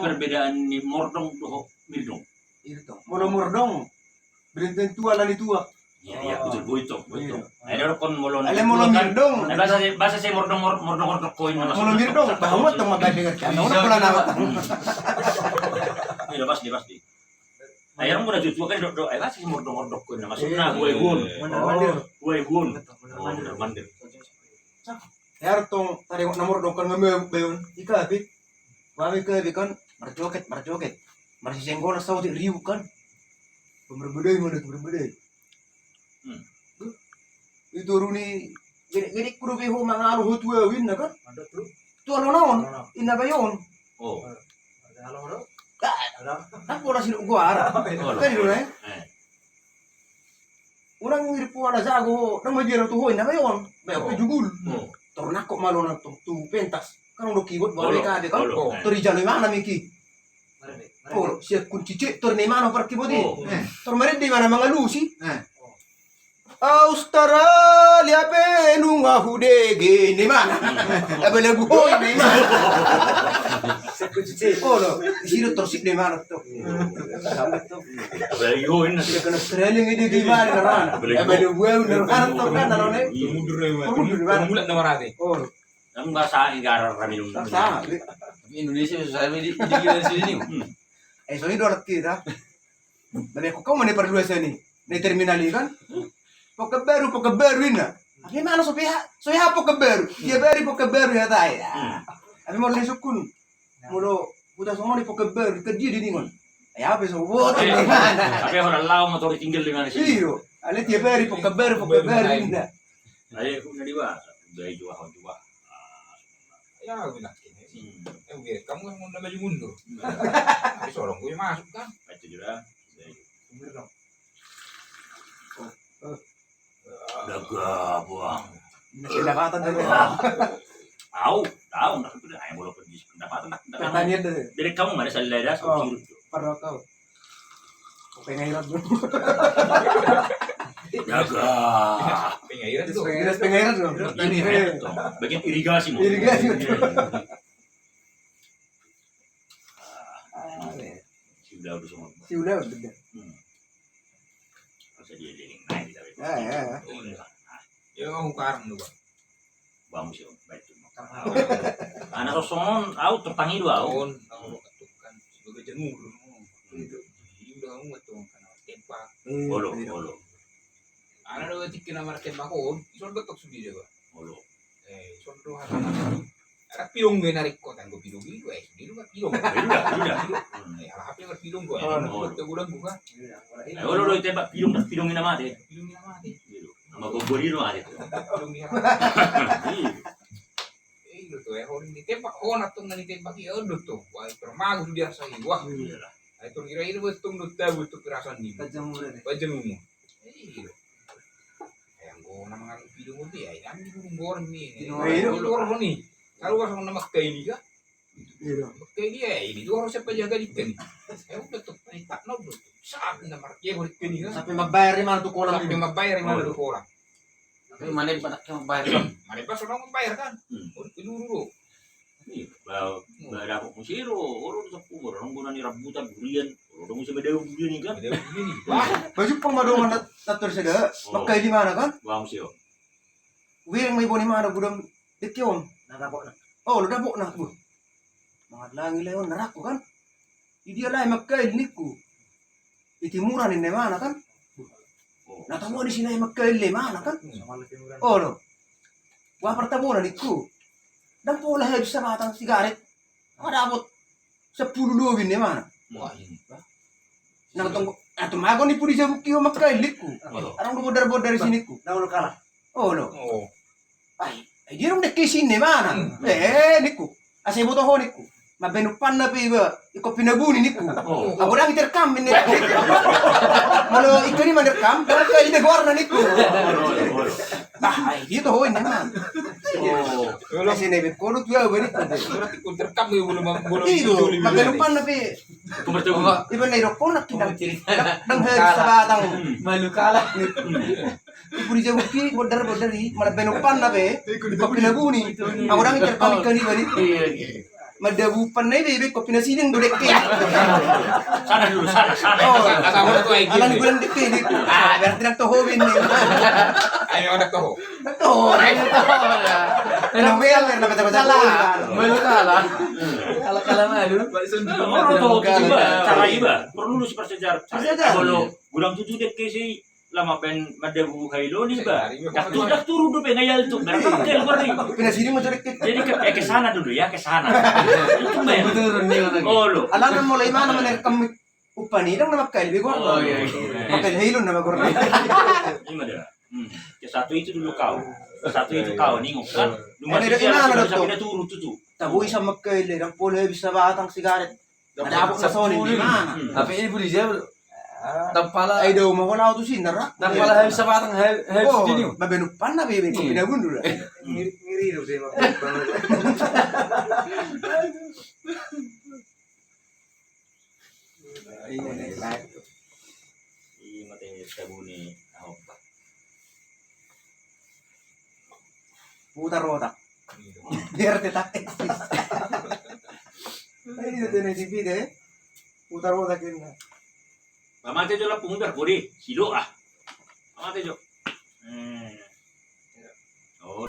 perbedaan ni mordong doho mirdong. Itu. Molo mordong. Berinteng tua lali tua. Iya betul buitok. Ada kon molo. Ale molo mirdong. Bahasa saya mordong koin nama. Molo mirdong. Bahwa tong magadengan kan. Ona pula nawat. Iya pasti. Ayam udah cucu kan do ay sih mordong koin nama. Maksudna gue gun. Gue gun. Bener mandir. Yar tong tadi nomor dong kan ngame beun. Ika bit. Wami ke bikan marjoket. Masih senggol sawo di riu kan. Berbedai mana berbedai. Itu runi jadi kudu beho mangaruh tuwa win kan. Ada tuh. Tu alon inna bayon. Oh. Halo. Kan pola sinu gua ara. Kan dulu eh. Urang ngir puana jago nang majira tu hoy na bayon. Bayo pe jugul. Torna kok malona tu pentas. Kan udah kibot bawa ka de kan. Tori jalo mana miki. Oh, siap kunci cek tor ni mana per kibot ni. Tor mare di mana mangalusi. Australia pe nunga hudege ni mana. Abele buhoy ni mana. Oh no, sino torsik ni mana tu. Abele yoin na. Kan Australia ngide di mana kan. Abele buhoy nerkan tu kan dalone. Mulut nama rati. Oh, Ang bahasa igara kami nung. sama. Indonesia susah di sini. So ini dolat kita. Tapi aku kau mana perlu ni? Ni terminal ini kan? Poke baru ina. Apa mana so poke baru? Dia beri poke baru ya tay. Tapi mau lesukun. Mulu udah semua di poke baru ke dia di ningon. Ya apa so buat di mana? Tapi orang lau motor tinggal di mana sih? Iyo. Ale dia beri poke baru ina. Ayo kung nadiwa, dahil juwa. Ya, bilang ini. Biar kamu yang mau maju mundur. Tapi seorang gue masuk kan. Baca juga. Daga buang. Pendapatan dari. Tahu, nak itu dah ayam bola pergi pendapatan nak. Pertanian dari. Dari kamu mana salada so siru. Pada kau. Pengen hirat dulu. Daga. Pengairan itu. Pengen hirat dulu. Ini bagian irigasi mau. Irigasi. Sudah udah. Masa dia leling naik kita. Ya. Ya kamu karang tuh, Bang. Bang sih, baik. Anak rosongon, au tertangi dua au. Tahun kamu ketukan sebagai jemur. Itu. Udah kamu ngetung karena tempat. Bolo. Anak udah tikin nama tempat kon, iso betok sudi dia, Bang. Bolo. Contoh halaman. Ada pilung gue narik kok, kan gue pilung itu, di lu kan pilung. Udah. HP kan pilung gue. Udah buka. Bolo tembak pilungin nama deh. Pilungnya mati. Sama gogori lu ada. Pilungnya itu tuh orang ditembak, atau nggak ditembak ya udah tuh. Wah, permagus dia sahi. Wah, itu kira-kira betul betul kerasan nih. Pajang umum. Yang gue nama pilung itu ya, ini pilung goreng nih. Goreng nih. Kalau orang nama kayak ini kan, kayak dia ini tuh harus siapa jaga di kan? Saya udah tuh tak nol tuh, saat nama dia berikan ini kan. Sampai membayar mana tuh kolam? Sampai membayar mana tuh kolam? Tapi mana pada bayar? Mana pas orang membayar kan? Dulu. Ada aku musiro, orang sepuluh orang guna ni rambutan durian, orang musim ada durian ni kan? Ada begini. Baju pemadoman natur seda, makai di mana kan? Bang musiro. Wireng may boni mana gudang dikyon. Oh, lu dapok na bu. Mga langi leon narako kan? Idi alay makai niku. Iti mura ni mana kan? Natamu di sini makai le mana kan? Oh no. Wah pertemuan niku. Dan pola habis sa batang sigaret. Ada abot 10 lubin ni mana? Wah ini. Nakatong tumago ni puri sa bukiyo makai liku. Arang bodar-bodar di sini ku. Tahu kalah. Oh no. Oh. Ay di rum dekay sini mana? Niku. Asay buto ho niku. Mabenupan na piba. Iko pinabuni niku. Ako lang iterkam ni. Malo ikani manerkam, kaya ini gor na niku. Ay dito ho ini man. Oh. Kasi nebet ko lu tuwa ba niku. Berarti kau terkam ya belum Iyo, mabenupan na pi. Iba na irok ko na kinang nang head sa batang. Malu kalah. Ipuri jauh ki bodar-bodar di malah benupan na pe. Iko pinabuni. Ako lang iterkam ikani ba niku. Madabupan na bebek ko pinasiling do dekke. Sana dulu, sana. Oh, Kasama na to ay alam ni bulan dekke di. Berarti nagtuhobin ni. Ay, yung anak ko. Nagtuhobin. Ano ba yan? Nabata-bata ko. Melo kalah. Kalah na dulu. Orang tahu itu juga, cara iba. Perlu lu seperti sejarah. Sejarah. Kalau gudang tujuh dek kasi lama pen madabu kailo nih ba. Dah turun dulu ngayal tuh. Berapa kali berarti? Pinasiling mo do dekke. Jadi ke sana dulu ya, ke sana. Itu ba yan? Turun nih lagi. Oh lo. Alam mo lay mana man kami upani lang na makail bigo. Oh iya. Iya. Makail hilon na magor. Gimana? Yang satu itu dulu kau. Satu itu kau ningok kan. Lumah Ano, siya ano, sudah ano, sabi na turun tutu. Tabuy sa makail ang pulo bisa batang sigaret. Nadabot na sa di mana. Tapi ini budi dia tampala Ay daw mawala ako to sinara. tampala habis sa batang habis Oh, sini. mabenupan na bebe ko pinagundo la. Ngiri daw siya. Iya matanya tabu ni ahok. Putar otak. Biar tetak eksis. Ay dito na si Pide. Putar otak yun na. Pamate jo lah punggar kori, silo ah. Pamate jo. Oh.